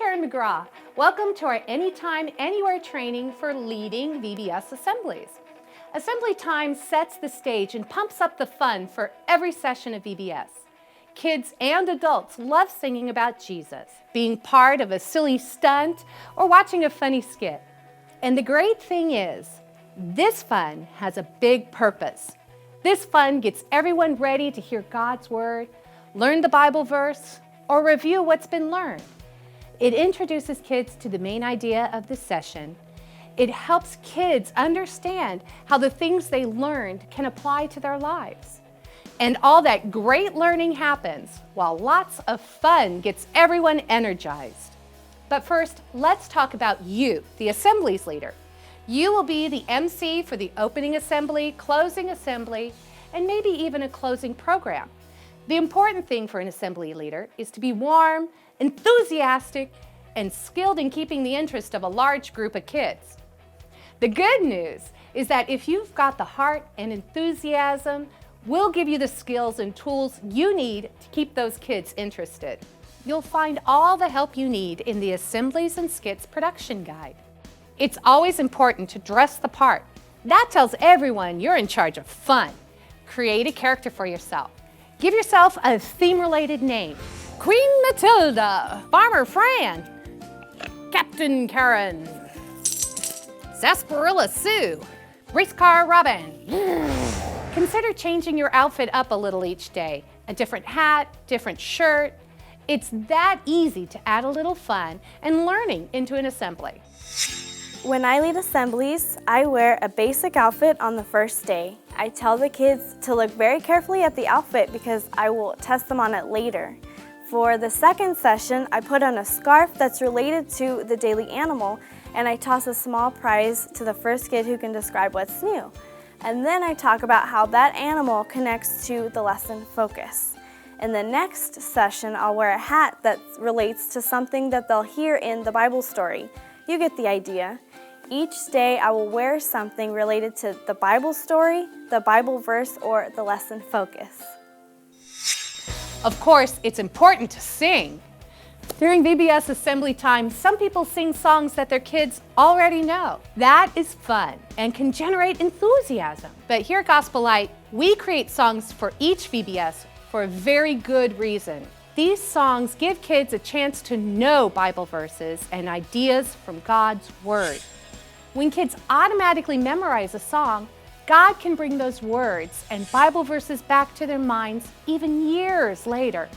Karen McGraw. Welcome to our Anytime, Anywhere training for leading VBS assemblies. Assembly time sets the stage and pumps up the fun for every session of VBS. Kids and adults love singing about Jesus, being part of a silly stunt, or watching a funny skit. And the great thing is, this fun has a big purpose. This fun gets everyone ready to hear God's Word, learn the Bible verse, or review what's been learned. It introduces kids to the main idea of the session. It helps kids understand how the things they learned can apply to their lives. And all that great learning happens while lots of fun gets everyone energized. But first, let's talk about you, the assemblies leader. You will be the MC for the opening assembly, closing assembly, and maybe even a closing program. The important thing for an assembly leader is to be warm, enthusiastic, and skilled in keeping the interest of a large group of kids. The good news is that if you've got the heart and enthusiasm, we'll give you the skills and tools you need to keep those kids interested. You'll find all the help you need in the Assemblies and Skits production guide. It's always important to dress the part. That tells everyone you're in charge of fun. Create a character for yourself. Give yourself a theme-related name. Queen Matilda, Farmer Fran, Captain Karen, Sarsaparilla Sue, Race Car Robin. Consider changing your outfit up a little each day. A different hat, different shirt. It's that easy to add a little fun and learning into an assembly. When I lead assemblies, I wear a basic outfit on the first day. I tell the kids to look very carefully at the outfit because I will test them on it later. For the second session, I put on a scarf that's related to the daily animal, and I toss a small prize to the first kid who can describe what's new. And then I talk about how that animal connects to the lesson focus. In the next session, I'll wear a hat that relates to something that they'll hear in the Bible story. You get the idea. Each day I will wear something related to the Bible story, the Bible verse, or the lesson focus. Of course, it's important to sing. During VBS assembly time, some people sing songs that their kids already know. That is fun and can generate enthusiasm. But here at Gospel Light, we create songs for each VBS for a very good reason. These songs give kids a chance to know Bible verses and ideas from God's Word. When kids automatically memorize a song, God can bring those words and Bible verses back to their minds even years later.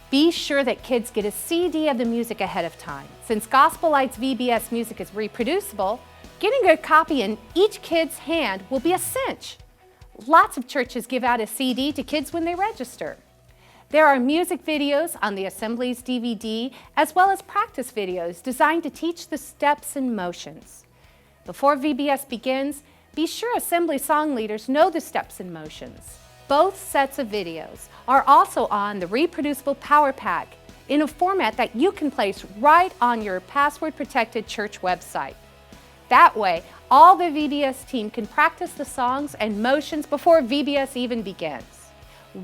Be sure that kids get a CD of the music ahead of time. Since Gospel Light's VBS music is reproducible, getting a copy in each kid's hand will be a cinch. Lots of churches give out a CD to kids when they register. There are music videos on the Assemblies DVD, as well as practice videos designed to teach the steps and motions. Before VBS begins, be sure Assembly song leaders know the steps and motions. Both sets of videos are also on the reproducible Power Pack in a format that you can place right on your password-protected church website. That way, all the VBS team can practice the songs and motions before VBS even begins.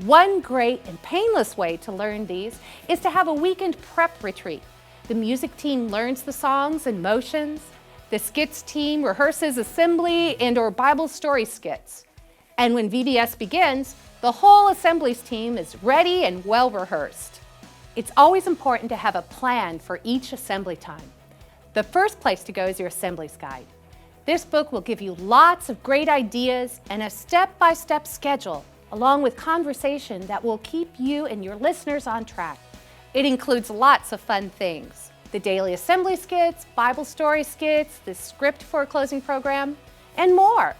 One great and painless way to learn these is to have a weekend prep retreat. The music team learns the songs and motions. The skits team rehearses assembly and/or Bible story skits. And when VBS begins, the whole assemblies team is ready and well rehearsed. It's always important to have a plan for each assembly time. The first place to go is your assemblies guide. This book will give you lots of great ideas and a step-by-step schedule, along with conversation that will keep you and your listeners on track. It includes lots of fun things. The daily assembly skits, Bible story skits, the script for a closing program, and more.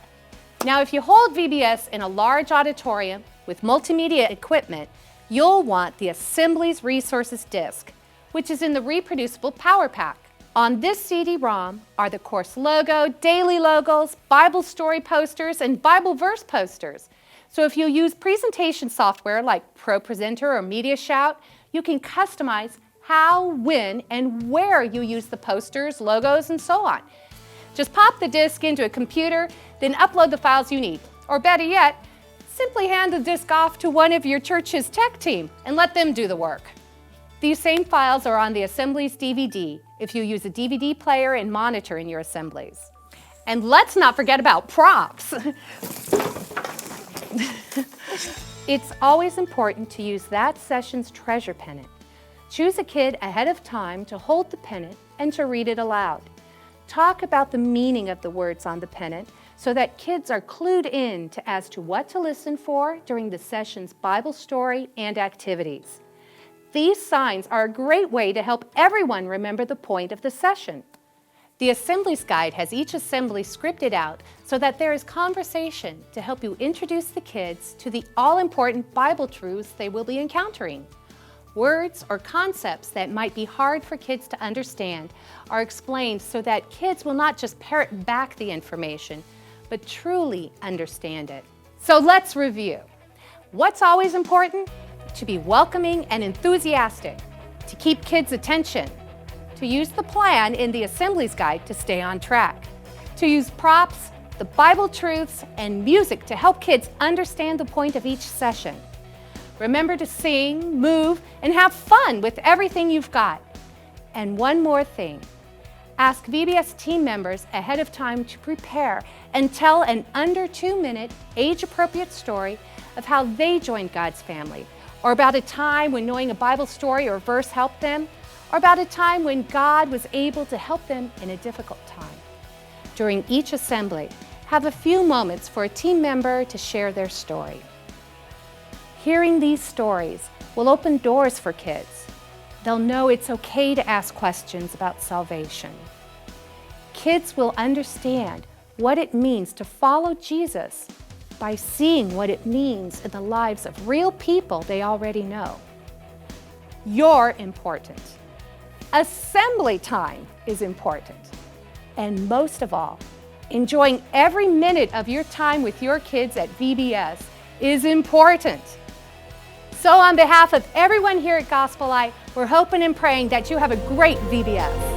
Now, if you hold VBS in a large auditorium with multimedia equipment, you'll want the Assemblies Resources Disc, which is in the reproducible Power Pack. On this CD-ROM are the course logo, daily logos, Bible story posters, and Bible verse posters. So if you use presentation software like ProPresenter or MediaShout, you can customize how, when, and where you use the posters, logos, and so on. Just pop the disc into a computer, then upload the files you need. Or better yet, simply hand the disc off to one of your church's tech team and let them do the work. These same files are on the Assemblies DVD if you use a DVD player and monitor in your assemblies. And let's not forget about props. It's always important to use that session's treasure pennant. Choose a kid ahead of time to hold the pennant and to read it aloud. Talk about the meaning of the words on the pennant so that kids are clued in as to what to listen for during the session's Bible story and activities. These signs are a great way to help everyone remember the point of the session. The Assemblies Guide has each assembly scripted out so that there is conversation to help you introduce the kids to the all-important Bible truths they will be encountering. Words or concepts that might be hard for kids to understand are explained so that kids will not just parrot back the information, but truly understand it. So let's review. What's always important? To be welcoming and enthusiastic, to keep kids' attention, to use the plan in the Assemblies Guide to stay on track, to use props, the Bible truths, and music to help kids understand the point of each session. Remember to sing, move, and have fun with everything you've got. And one more thing. Ask VBS team members ahead of time to prepare and tell an under 2-minute, age-appropriate story of how they joined God's family, or about a time when knowing a Bible story or verse helped them, or about a time when God was able to help them in a difficult time. During each assembly, have a few moments for a team member to share their story. Hearing these stories will open doors for kids. They'll know it's okay to ask questions about salvation. Kids will understand what it means to follow Jesus by seeing what it means in the lives of real people they already know. You're important. Assembly time is important. And most of all, enjoying every minute of your time with your kids at VBS is important. So on behalf of everyone here at Gospel Light, we're hoping and praying that you have a great VBS.